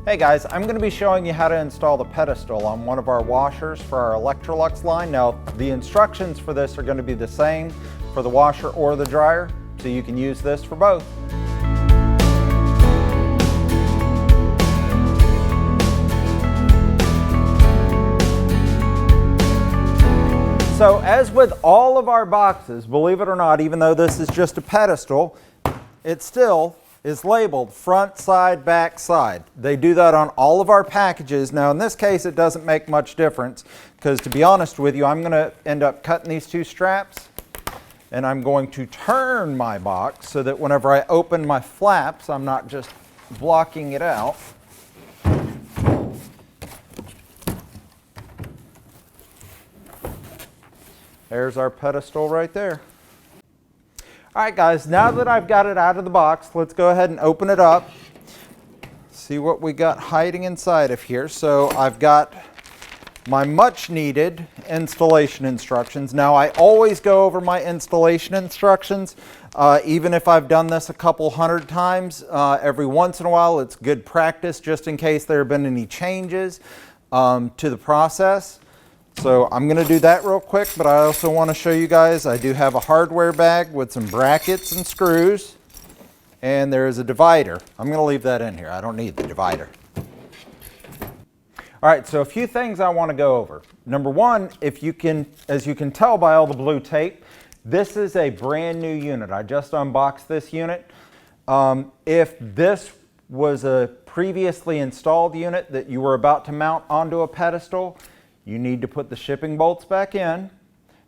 Hey guys, I'm going to be showing you how to install the pedestal on one of our washers for our Electrolux line. Now, the instructions for this are going to be the same for the washer or the dryer, so you can use this for both. So as with all of our boxes, believe it or not, even though this is just a pedestal, it still is labeled front, side, back, side. They do that on all of our packages. Now in this case it doesn't make much difference because, to be honest with you, I'm going to end up cutting these two straps and I'm going to turn my box so that whenever I open my flaps I'm not just blocking it out. There's our pedestal right there. Alright guys, now that I've got it out of the box, let's go ahead and open it up. See what we got hiding inside of here. So I've got my much needed installation instructions. Now I always go over my installation instructions, even if I've done this a couple hundred times. Every once in a while it's good practice just in case there have been any changes to the process. So I'm going to do that real quick, but I also want to show you guys I do have a hardware bag with some brackets and screws, and there is a divider. I'm going to leave that in here. I don't need the divider. All right, so a few things I want to go over. Number one, as you can tell by all the blue tape, this is a brand new unit. I just unboxed this unit. If this was a previously installed unit that you were about to mount onto a pedestal, you need to put the shipping bolts back in.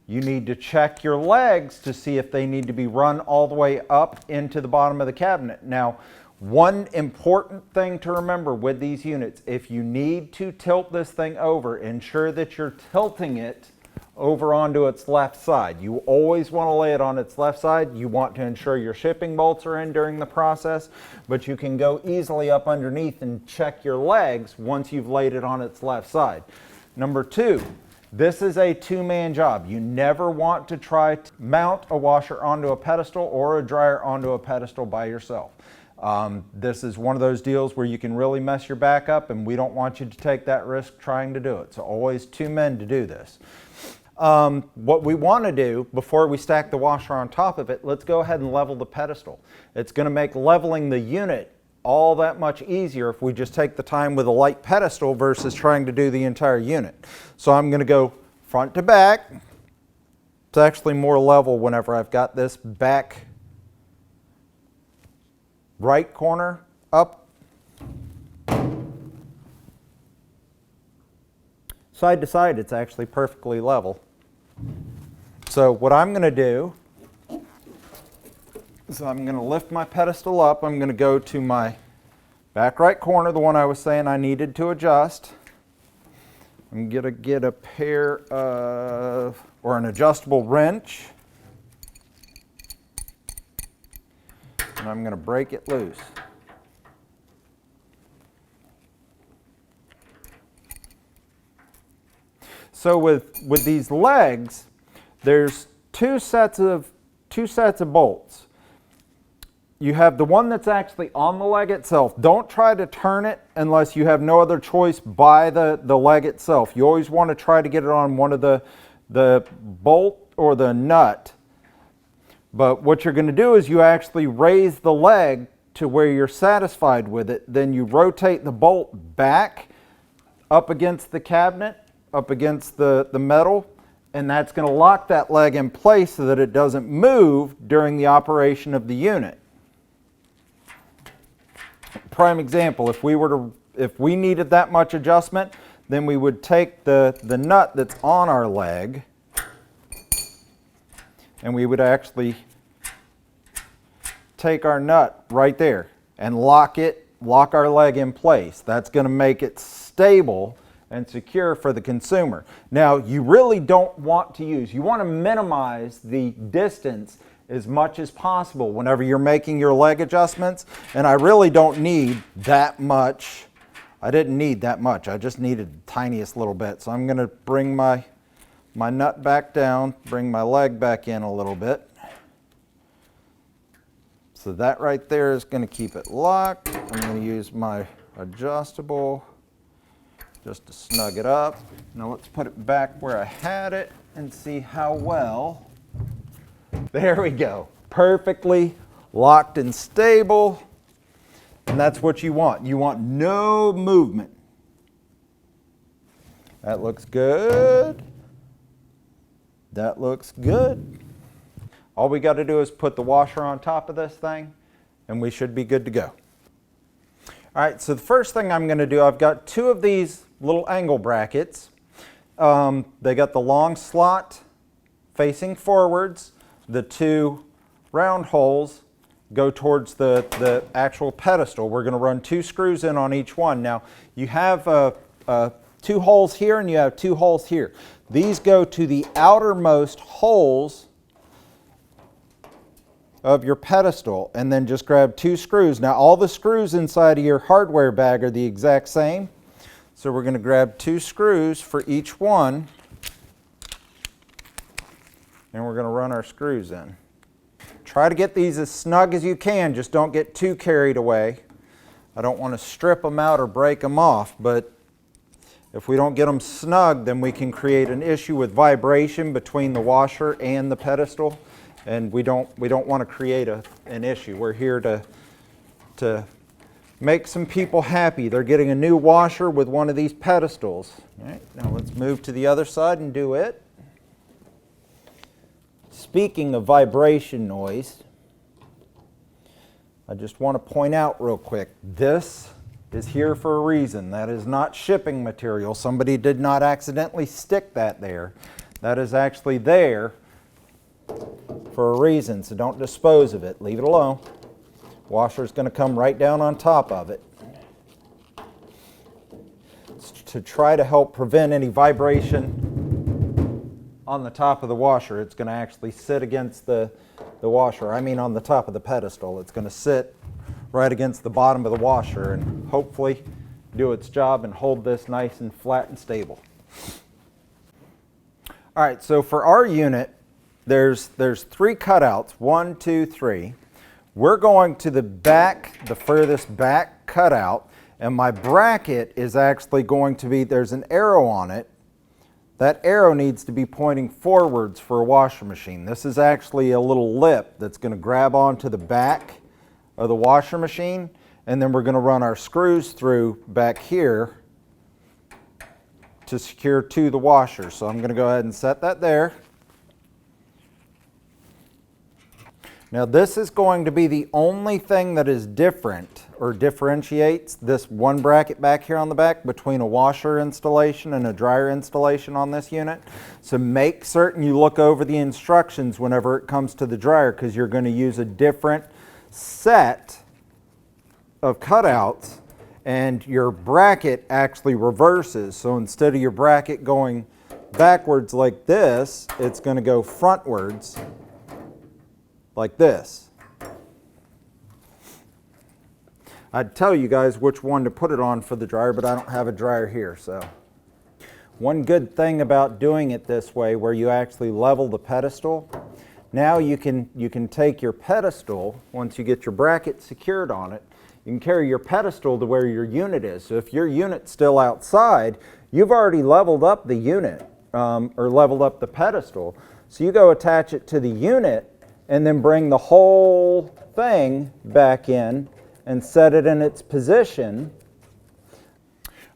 You need to check your legs to see if they need to be run all the way up into the bottom of the cabinet. Now, one important thing to remember with these units, if you need to tilt this thing over, ensure that you're tilting it over onto its left side. You always want to lay it on its left side. You want to ensure your shipping bolts are in during the process, but you can go easily up underneath and check your legs once you've laid it on its left side. Number two, this is a two-man job. You never want to try to mount a washer onto a pedestal or a dryer onto a pedestal by yourself. This is one of those deals where you can really mess your back up, and we don't want you to take that risk trying to do it. So always two men to do this. What we want to do before we stack the washer on top of it, let's go ahead and level the pedestal. It's going to make leveling the unit all that much easier if we just take the time with a light pedestal versus trying to do the entire unit. So I'm going to go front to back. It's actually more level whenever I've got this back right corner up. Side to side it's actually perfectly level. So what I'm going to do, so I'm going to lift my pedestal up. I'm going to go to my back right corner, the one I was saying I needed to adjust. I'm going to get a pair of, or an adjustable wrench, and I'm going to break it loose. So with these legs, there's two sets of bolts. You have the one that's actually on the leg itself. Don't try to turn it unless you have no other choice by the leg itself. You always want to try to get it on one of the bolt or the nut. But what you're going to do is you actually raise the leg to where you're satisfied with it. Then you rotate the bolt back up against the cabinet, up against the metal, and that's going to lock that leg in place so that it doesn't move during the operation of the unit. Prime example, if we needed that much adjustment, then we would take the nut that's on our leg and we would actually take our nut right there and lock our leg in place. That's going to make it stable and secure for the consumer. Now, you really don't want to you want to minimize the distance as much as possible whenever you're making your leg adjustments, and I really don't need that much. I didn't need that much. I just needed the tiniest little bit. So I'm going to bring my nut back down, bring my leg back in a little bit. So that right there is going to keep it locked. I'm going to use my adjustable, just to snug it up. Now let's put it back where I had it and see how well. There we go. Perfectly locked and stable. And that's what you want. You want no movement. That looks good. That looks good. All we got to do is put the washer on top of this thing and we should be good to go. All right, so the first thing I'm going to do, I've got two of these little angle brackets. They got the long slot facing forwards. The two round holes go towards the actual pedestal. We're going to run 2 screws in on each one. Now, you have 2 holes here and you have 2 holes here. These go to the outermost holes of your pedestal, and then just grab 2 screws. Now all the screws inside of your hardware bag are the exact same, so we're going to grab 2 screws for each one, and we're going to run our screws in. Try to get these as snug as you can, just don't get too carried away. I don't want to strip them out or break them off, but if we don't get them snug, then we can create an issue with vibration between the washer and the pedestal. And we don't want to create an issue. We're here to make some people happy. They're getting a new washer with one of these pedestals. All right, now let's move to the other side and do it. Speaking of vibration noise, I just want to point out real quick, this is here for a reason. That is not shipping material. Somebody did not accidentally stick that there. That is actually there for a reason, so don't dispose of it. Leave it alone. Washer's going to come right down on top of it. It's to try to help prevent any vibration on the top of the washer. It's going to actually sit against the washer. I mean on the top of the pedestal. It's going to sit right against the bottom of the washer and hopefully do its job and hold this nice and flat and stable. All right, so for our unit, there's 3 cutouts, 1, 2, 3. We're going to the back, the furthest back cutout, and my bracket is actually going to be, there's an arrow on it. That arrow needs to be pointing forwards for a washer machine. This is actually a little lip that's going to grab onto the back of the washer machine, and then we're going to run our screws through back here to secure to the washer. So I'm going to go ahead and set that there. Now this is going to be the only thing that is different or differentiates this one bracket back here on the back between a washer installation and a dryer installation on this unit. So make certain you look over the instructions whenever it comes to the dryer, because you're going to use a different set of cutouts and your bracket actually reverses. So instead of your bracket going backwards like this, it's going to go frontwards like this. I'd tell you guys which one to put it on for the dryer, but I don't have a dryer here. So one good thing about doing it this way, where you actually level the pedestal, now you can take your pedestal, once you get your bracket secured on it, you can carry your pedestal to where your unit is. So if your unit's still outside, you've already leveled up the unit or leveled up the pedestal. So you go attach it to the unit and then bring the whole thing back in and set it in its position.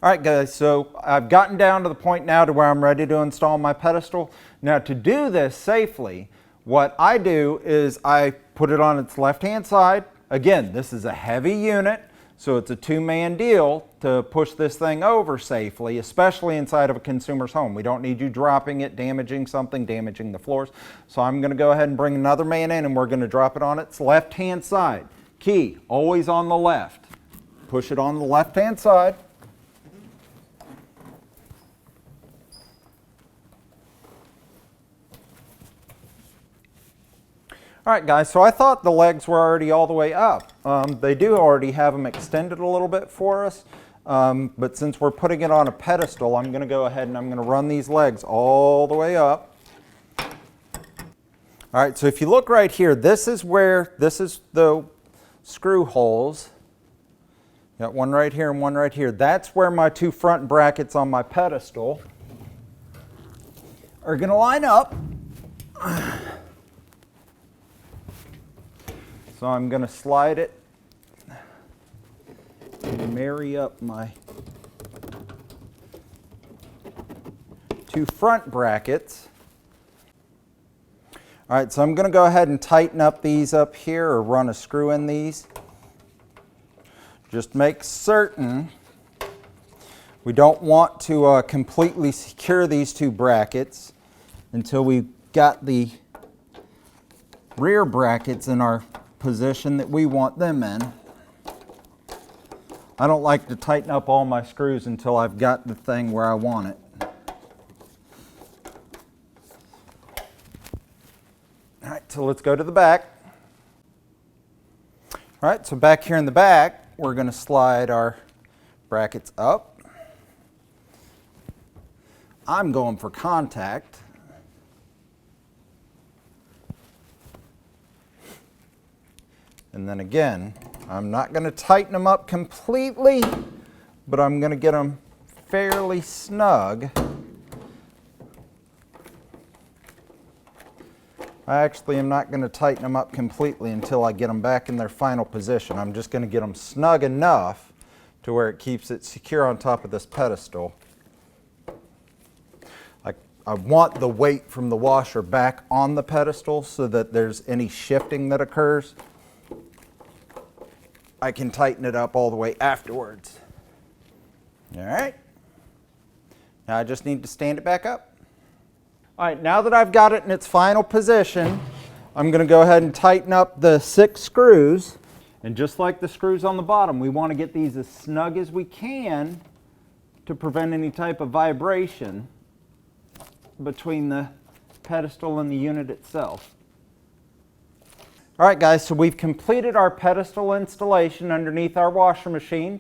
All right guys, so I've gotten down to the point now to where I'm ready to install my pedestal. Now to do this safely, what I do is I put it on its left-hand side. Again, this is a heavy unit, so it's a 2-man deal to push this thing over safely, especially inside of a consumer's home. We don't need you dropping it, damaging something, damaging the floors. So I'm going to go ahead and bring another man in, and we're going to drop it on its left-hand side. Key, always on the left. Push it on the left-hand side. All right guys, so I thought the legs were already all the way up. They do already have them extended a little bit for us, but since we're putting it on a pedestal, I'm going to go ahead and I'm going to run these legs all the way up. All right, so if you look right here, this is the screw holes Got one right here and one right here. That's where my two front brackets on my pedestal are going to line up. So I'm going to slide it and marry up my two front brackets. All right, so I'm going to go ahead and tighten up these up here, or run a screw in these. Just make certain we don't want to completely secure these two brackets until we've got the rear brackets in our position that we want them in. I don't like to tighten up all my screws until I've got the thing where I want it. All right, so let's go to the back. All right, so back here in the back, we're going to slide our brackets up. I'm going for contact. And then again, I'm not going to tighten them up completely, but I'm going to get them fairly snug. I actually am not going to tighten them up completely until I get them back in their final position. I'm just going to get them snug enough to where it keeps it secure on top of this pedestal. I want the weight from the washer back on the pedestal so that there's any shifting that occurs, I can tighten it up all the way afterwards. All right. Now I just need to stand it back up. All right, now that I've got it in its final position, I'm going to go ahead and tighten up the 6 screws. And just like the screws on the bottom, we want to get these as snug as we can to prevent any type of vibration between the pedestal and the unit itself. All right guys, so we've completed our pedestal installation underneath our washer machine.